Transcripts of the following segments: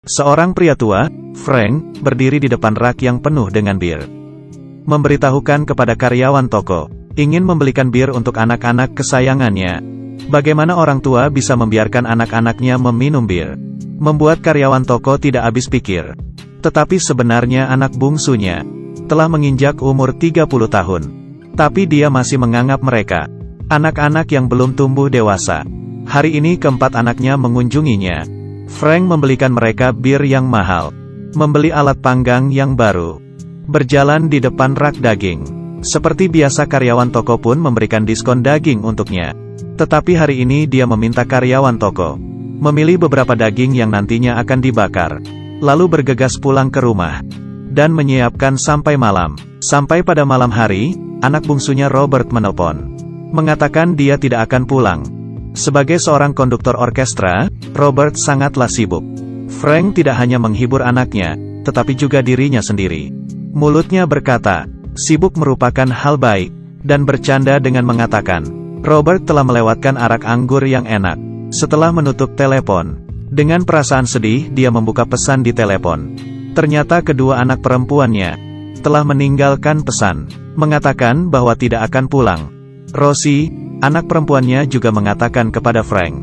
Seorang pria tua, Frank, berdiri di depan rak yang penuh dengan bir. Memberitahukan kepada karyawan toko, ingin membelikan bir untuk anak-anak kesayangannya. Bagaimana orang tua bisa membiarkan anak-anaknya meminum bir? Membuat karyawan toko tidak habis pikir. Tetapi sebenarnya anak bungsunya telah menginjak umur 30 tahun. Tapi dia masih menganggap mereka anak-anak yang belum tumbuh dewasa. Hari ini keempat anaknya mengunjunginya. Frank membelikan mereka bir yang mahal, membeli alat panggang yang baru, berjalan di depan rak daging. Seperti biasa karyawan toko pun memberikan diskon daging untuknya. Tetapi hari ini dia meminta karyawan toko memilih beberapa daging yang nantinya akan dibakar, lalu bergegas pulang ke rumah dan menyiapkan sampai malam. Sampai pada malam hari, anak bungsunya Robert menelpon, mengatakan dia tidak akan pulang. Sebagai seorang konduktor orkestra, Robert sangatlah sibuk. Frank tidak hanya menghibur anaknya, tetapi juga dirinya sendiri. Mulutnya berkata, sibuk merupakan hal baik, dan bercanda dengan mengatakan, Robert telah melewatkan arak anggur yang enak. Setelah menutup telepon, dengan perasaan sedih dia membuka pesan di telepon. Ternyata kedua anak perempuannya telah meninggalkan pesan, mengatakan bahwa tidak akan pulang. Rosie, anak perempuannya juga mengatakan kepada Frank,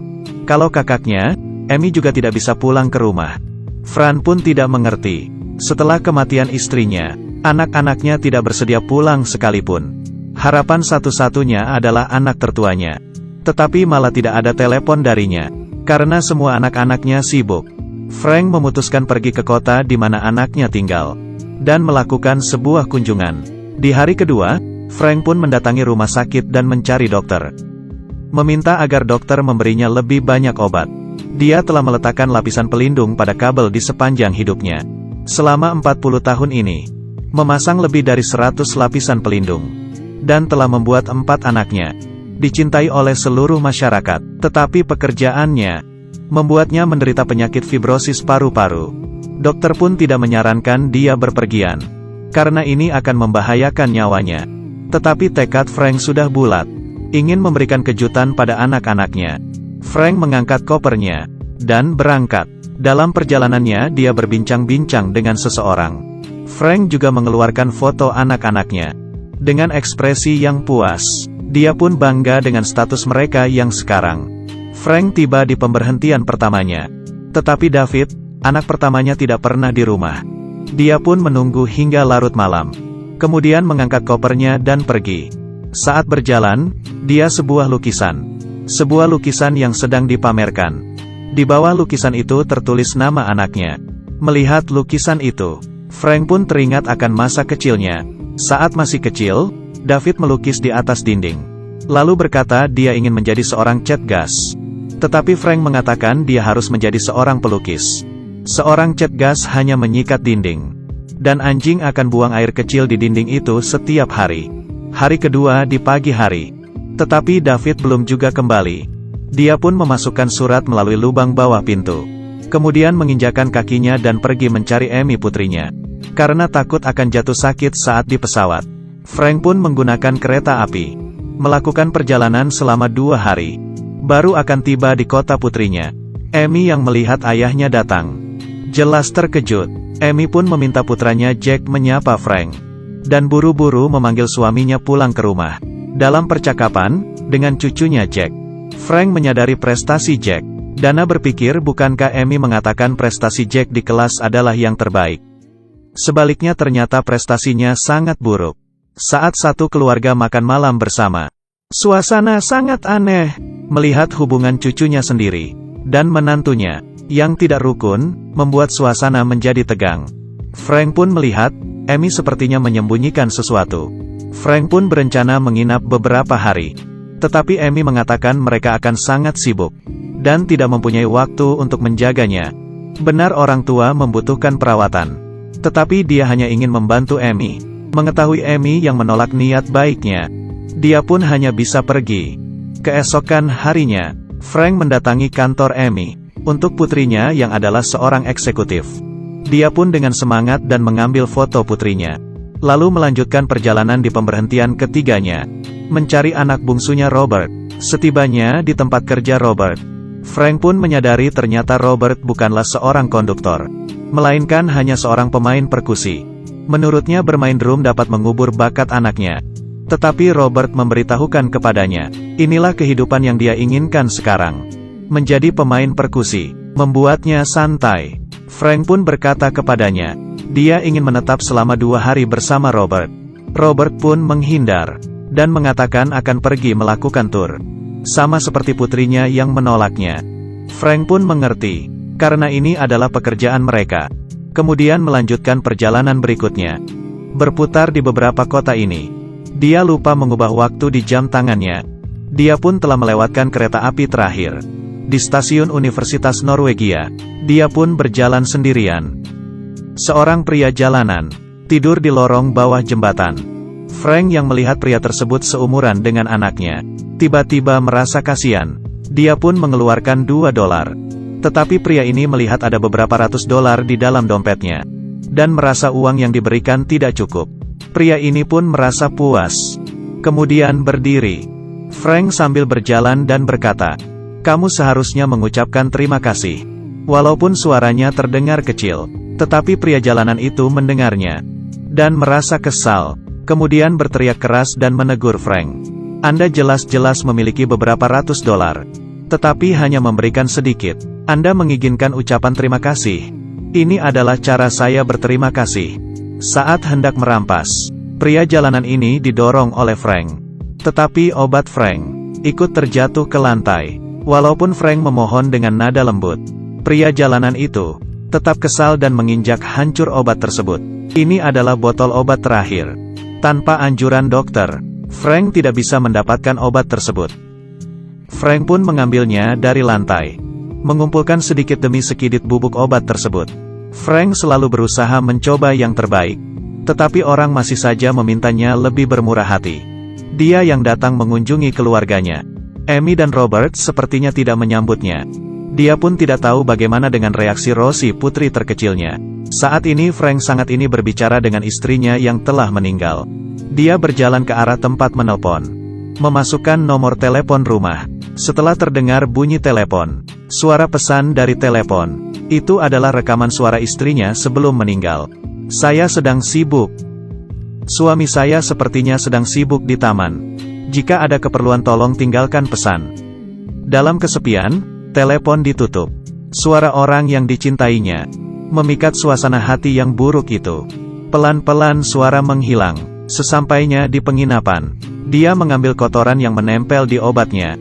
kalau kakaknya, Amy juga tidak bisa pulang ke rumah. Frank pun tidak mengerti. Setelah kematian istrinya, anak-anaknya tidak bersedia pulang sekalipun. Harapan satu-satunya adalah anak tertuanya. Tetapi malah tidak ada telepon darinya, karena semua anak-anaknya sibuk. Frank memutuskan pergi ke kota di mana anaknya tinggal, dan melakukan sebuah kunjungan. Di hari kedua, Frank pun mendatangi rumah sakit dan mencari dokter. Meminta agar dokter memberinya lebih banyak obat. Dia telah meletakkan lapisan pelindung pada kabel di sepanjang hidupnya. Selama 40 tahun ini, memasang lebih dari 100 lapisan pelindung. Dan telah membuat 4 anaknya dicintai oleh seluruh masyarakat. Tetapi pekerjaannya membuatnya menderita penyakit fibrosis paru-paru. Dokter pun tidak menyarankan dia berpergian, karena ini akan membahayakan nyawanya. Tetapi tekad Frank sudah bulat, ingin memberikan kejutan pada anak-anaknya. Frank mengangkat kopernya dan berangkat. Dalam perjalanannya dia berbincang-bincang dengan seseorang. Frank juga mengeluarkan foto anak-anaknya. Dengan ekspresi yang puas, dia pun bangga dengan status mereka yang sekarang. Frank tiba di pemberhentian pertamanya. Tetapi David, anak pertamanya tidak pernah di rumah. Dia pun menunggu hingga larut malam. Kemudian mengangkat kopernya dan pergi. Saat berjalan, dia sebuah lukisan. Sebuah lukisan yang sedang dipamerkan. Di bawah lukisan itu tertulis nama anaknya. Melihat lukisan itu, Frank pun teringat akan masa kecilnya. Saat masih kecil, David melukis di atas dinding. Lalu berkata dia ingin menjadi seorang cat gas. Tetapi Frank mengatakan dia harus menjadi seorang pelukis. Seorang cat gas hanya menyikat dinding. Dan anjing akan buang air kecil di dinding itu setiap hari. Hari kedua di pagi hari. Tetapi David belum juga kembali. Dia pun memasukkan surat melalui lubang bawah pintu. Kemudian menginjakan kakinya dan pergi mencari Amy putrinya. Karena takut akan jatuh sakit saat di pesawat, Frank pun menggunakan kereta api. Melakukan perjalanan selama 2 hari. Baru akan tiba di kota putrinya. Amy yang melihat ayahnya datang, jelas terkejut. Amy pun meminta putranya Jack menyapa Frank. Dan buru-buru memanggil suaminya pulang ke rumah. Dalam percakapan dengan cucunya Jack, Frank menyadari prestasi Jack. Dana berpikir bukankah Amy mengatakan prestasi Jack di kelas adalah yang terbaik. Sebaliknya ternyata prestasinya sangat buruk. Saat satu keluarga makan malam bersama, suasana sangat aneh. Melihat hubungan cucunya sendiri dan menantunya yang tidak rukun, membuat suasana menjadi tegang. Frank pun melihat, Amy sepertinya menyembunyikan sesuatu. Frank pun berencana menginap beberapa hari. Tetapi Amy mengatakan mereka akan sangat sibuk, dan tidak mempunyai waktu untuk menjaganya. Benar orang tua membutuhkan perawatan. Tetapi dia hanya ingin membantu Amy. Mengetahui Amy yang menolak niat baiknya, dia pun hanya bisa pergi. Keesokan harinya, Frank mendatangi kantor Amy untuk putrinya yang adalah seorang eksekutif. Dia pun dengan semangat dan mengambil foto putrinya. Lalu melanjutkan perjalanan di pemberhentian ketiganya, mencari anak bungsunya Robert. Setibanya di tempat kerja Robert, Frank pun menyadari ternyata Robert bukanlah seorang konduktor, melainkan hanya seorang pemain perkusi. Menurutnya bermain drum dapat mengubur bakat anaknya. Tetapi Robert memberitahukan kepadanya, inilah kehidupan yang dia inginkan sekarang. Menjadi pemain perkusi membuatnya santai. Frank pun berkata kepadanya, dia ingin menetap selama 2 hari bersama Robert. Robert pun menghindar, dan mengatakan akan pergi melakukan tur. Sama seperti putrinya yang menolaknya. Frank pun mengerti, karena ini adalah pekerjaan mereka. Kemudian melanjutkan perjalanan berikutnya. Berputar di beberapa kota ini. Dia lupa mengubah waktu di jam tangannya. Dia pun telah melewatkan kereta api terakhir. Di stasiun Universitas Norwegia, dia pun berjalan sendirian. Seorang pria jalanan, tidur di lorong bawah jembatan. Frank yang melihat pria tersebut seumuran dengan anaknya, tiba-tiba merasa kasihan. Dia pun mengeluarkan $2. Tetapi pria ini melihat ada beberapa ratus dolar di dalam dompetnya, dan merasa uang yang diberikan tidak cukup. Pria ini pun merasa puas. Kemudian berdiri. Frank sambil berjalan dan berkata, kamu seharusnya mengucapkan terima kasih. Walaupun suaranya terdengar kecil, tetapi pria jalanan itu mendengarnya, dan merasa kesal. Kemudian berteriak keras dan menegur Frank. Anda jelas-jelas memiliki beberapa ratus dolar, tetapi hanya memberikan sedikit. Anda mengizinkan ucapan terima kasih. Ini adalah cara saya berterima kasih. Saat hendak merampas, pria jalanan ini didorong oleh Frank. Tetapi obat Frank ikut terjatuh ke lantai. Walaupun Frank memohon dengan nada lembut, pria jalanan itu tetap kesal dan menginjak hancur obat tersebut. Ini adalah botol obat terakhir. Tanpa anjuran dokter, Frank tidak bisa mendapatkan obat tersebut. Frank pun mengambilnya dari lantai, mengumpulkan sedikit demi sedikit bubuk obat tersebut. Frank selalu berusaha mencoba yang terbaik, tetapi orang masih saja memintanya lebih bermurah hati. Dia yang datang mengunjungi keluarganya, Amy dan Robert, sepertinya tidak menyambutnya. Dia pun tidak tahu bagaimana dengan reaksi Rosie, putri terkecilnya. Saat ini Frank sangat ini berbicara dengan istrinya yang telah meninggal. Dia berjalan ke arah tempat menelpon, memasukkan nomor telepon rumah. Setelah terdengar bunyi telepon, suara pesan dari telepon, itu adalah rekaman suara istrinya sebelum meninggal. Saya sedang sibuk. Suami saya sepertinya sedang sibuk di taman. Jika ada keperluan tolong tinggalkan pesan. Dalam kesepian, telepon ditutup. Suara orang yang dicintainya memikat suasana hati yang buruk itu. Pelan-pelan suara menghilang. Sesampainya di penginapan, dia mengambil kotoran yang menempel di obatnya,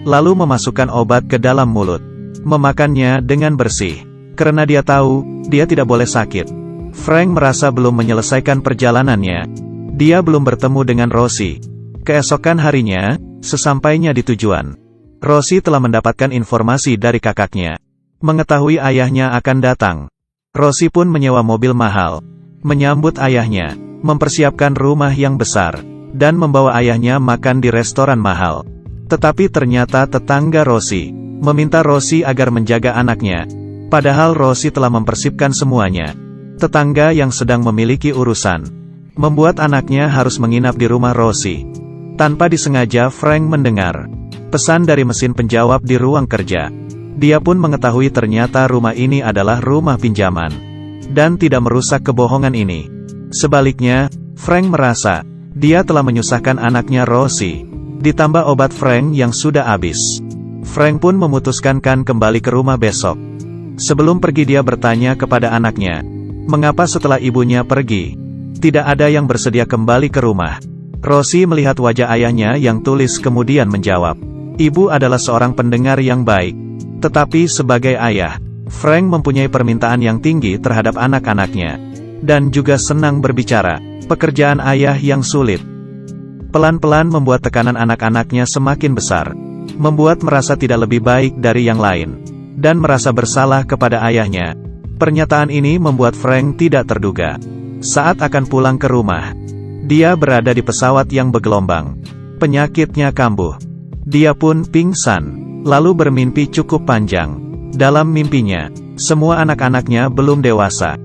lalu memasukkan obat ke dalam mulut, memakannya dengan bersih. Karena dia tahu, dia tidak boleh sakit. Frank merasa belum menyelesaikan perjalanannya. Dia belum bertemu dengan Rosie. Keesokan harinya, sesampainya di tujuan, Rosie telah mendapatkan informasi dari kakaknya. Mengetahui ayahnya akan datang, Rosie pun menyewa mobil mahal, menyambut ayahnya, mempersiapkan rumah yang besar, dan membawa ayahnya makan di restoran mahal. Tetapi ternyata tetangga Rosie meminta Rosie agar menjaga anaknya, padahal Rosie telah mempersipkan semuanya. Tetangga yang sedang memiliki urusan membuat anaknya harus menginap di rumah Rosie. Tanpa disengaja Frank mendengar pesan dari mesin penjawab di ruang kerja. Dia pun mengetahui ternyata rumah ini adalah rumah pinjaman, dan tidak merusak kebohongan ini. Sebaliknya, Frank merasa dia telah menyusahkan anaknya Rosie, ditambah obat Frank yang sudah habis. Frank pun memutuskan kembali ke rumah besok. Sebelum pergi dia bertanya kepada anaknya, mengapa setelah ibunya pergi, tidak ada yang bersedia kembali ke rumah. Rosie melihat wajah ayahnya yang tulis kemudian menjawab, ibu adalah seorang pendengar yang baik. Tetapi sebagai ayah, Frank mempunyai permintaan yang tinggi terhadap anak-anaknya, dan juga senang berbicara. Pekerjaan ayah yang sulit pelan-pelan membuat tekanan anak-anaknya semakin besar, membuat merasa tidak lebih baik dari yang lain, dan merasa bersalah kepada ayahnya. Pernyataan ini membuat Frank tidak terduga. Saat akan pulang ke rumah, dia berada di pesawat yang bergelombang. Penyakitnya kambuh. Dia pun pingsan, lalu bermimpi cukup panjang. Dalam mimpinya, semua anak-anaknya belum dewasa.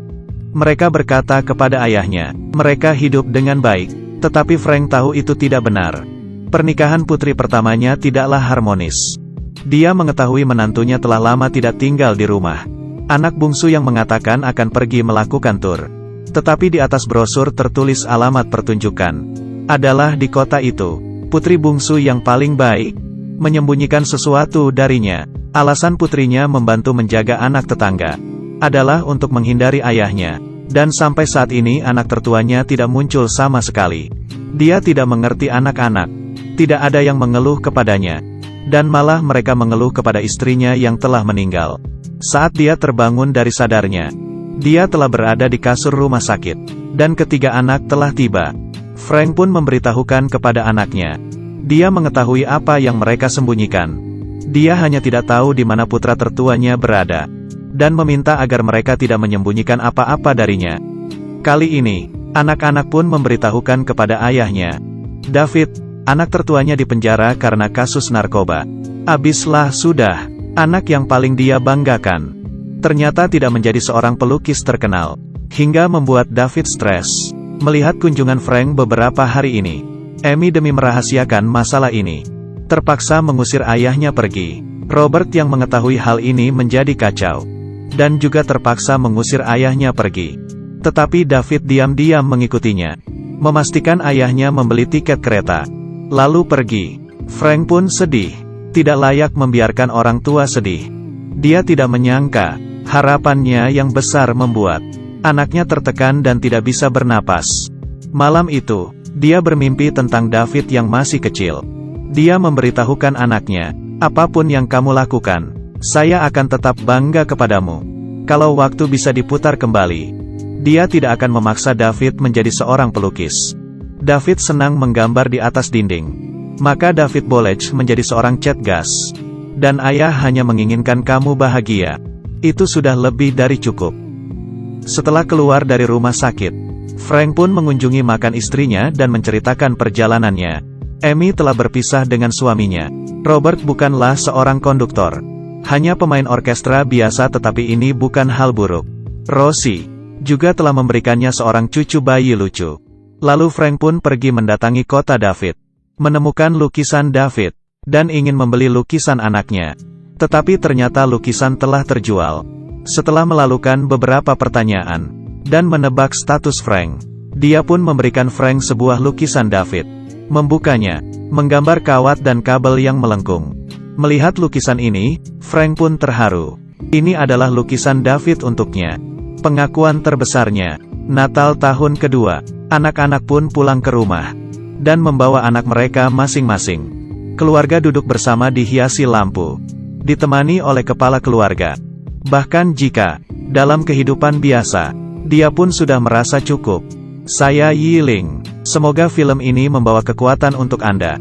Mereka berkata kepada ayahnya, mereka hidup dengan baik, tetapi Frank tahu itu tidak benar. Pernikahan putri pertamanya tidaklah harmonis. Dia mengetahui menantunya telah lama tidak tinggal di rumah. Anak bungsu yang mengatakan akan pergi melakukan tur. Tetapi di atas brosur tertulis alamat pertunjukan. Adalah di kota itu. Putri bungsu yang paling baik menyembunyikan sesuatu darinya. Alasan putrinya membantu menjaga anak tetangga adalah untuk menghindari ayahnya. Dan sampai saat ini anak tertuanya tidak muncul sama sekali. Dia tidak mengerti anak-anak. Tidak ada yang mengeluh kepadanya. Dan malah mereka mengeluh kepada istrinya yang telah meninggal. Saat dia terbangun dari sadarnya, dia telah berada di kasur rumah sakit. Dan ketiga anak telah tiba. Frank pun memberitahukan kepada anaknya. Dia mengetahui apa yang mereka sembunyikan. Dia hanya tidak tahu di mana putra tertuanya berada. Dan meminta agar mereka tidak menyembunyikan apa-apa darinya. Kali ini, anak-anak pun memberitahukan kepada ayahnya. David, anak tertuanya dipenjara karena kasus narkoba. Abislah sudah, anak yang paling dia banggakan. Ternyata tidak menjadi seorang pelukis terkenal. Hingga membuat David stres. Melihat kunjungan Frank beberapa hari ini. Amy demi merahasiakan masalah ini terpaksa mengusir ayahnya pergi. Robert yang mengetahui hal ini menjadi kacau. Dan juga terpaksa mengusir ayahnya pergi. Tetapi David diam-diam mengikutinya. Memastikan ayahnya membeli tiket kereta. Lalu pergi. Frank pun sedih. Tidak layak membiarkan orang tua sedih. Dia tidak menyangka, harapannya yang besar membuat anaknya tertekan dan tidak bisa bernapas. Malam itu, dia bermimpi tentang David yang masih kecil. Dia memberitahukan anaknya, apapun yang kamu lakukan, saya akan tetap bangga kepadamu. Kalau waktu bisa diputar kembali, dia tidak akan memaksa David menjadi seorang pelukis. David senang menggambar di atas dinding. Maka David Bolage menjadi seorang cat gas. Dan ayah hanya menginginkan kamu bahagia. Itu sudah lebih dari cukup. Setelah keluar dari rumah sakit, Frank pun mengunjungi makam istrinya dan menceritakan perjalanannya. Amy telah berpisah dengan suaminya. Robert bukanlah seorang konduktor. Hanya pemain orkestra biasa, tetapi ini bukan hal buruk. Rosie juga telah memberikannya seorang cucu bayi lucu. Lalu Frank pun pergi mendatangi kota David. Menemukan lukisan David. Dan ingin membeli lukisan anaknya. Tetapi ternyata lukisan telah terjual. Setelah melakukan beberapa pertanyaan dan menebak status Frank, dia pun memberikan Frank sebuah lukisan David. Membukanya, menggambar kawat dan kabel yang melengkung. Melihat lukisan ini, Frank pun terharu. Ini adalah lukisan David untuknya. Pengakuan terbesarnya. Natal tahun kedua, anak-anak pun pulang ke rumah dan membawa anak mereka masing-masing. Keluarga duduk bersama dihiasi lampu, ditemani oleh kepala keluarga. Bahkan jika dalam kehidupan biasa, dia pun sudah merasa cukup. Saya Yi Ling. Semoga film ini membawa kekuatan untuk Anda.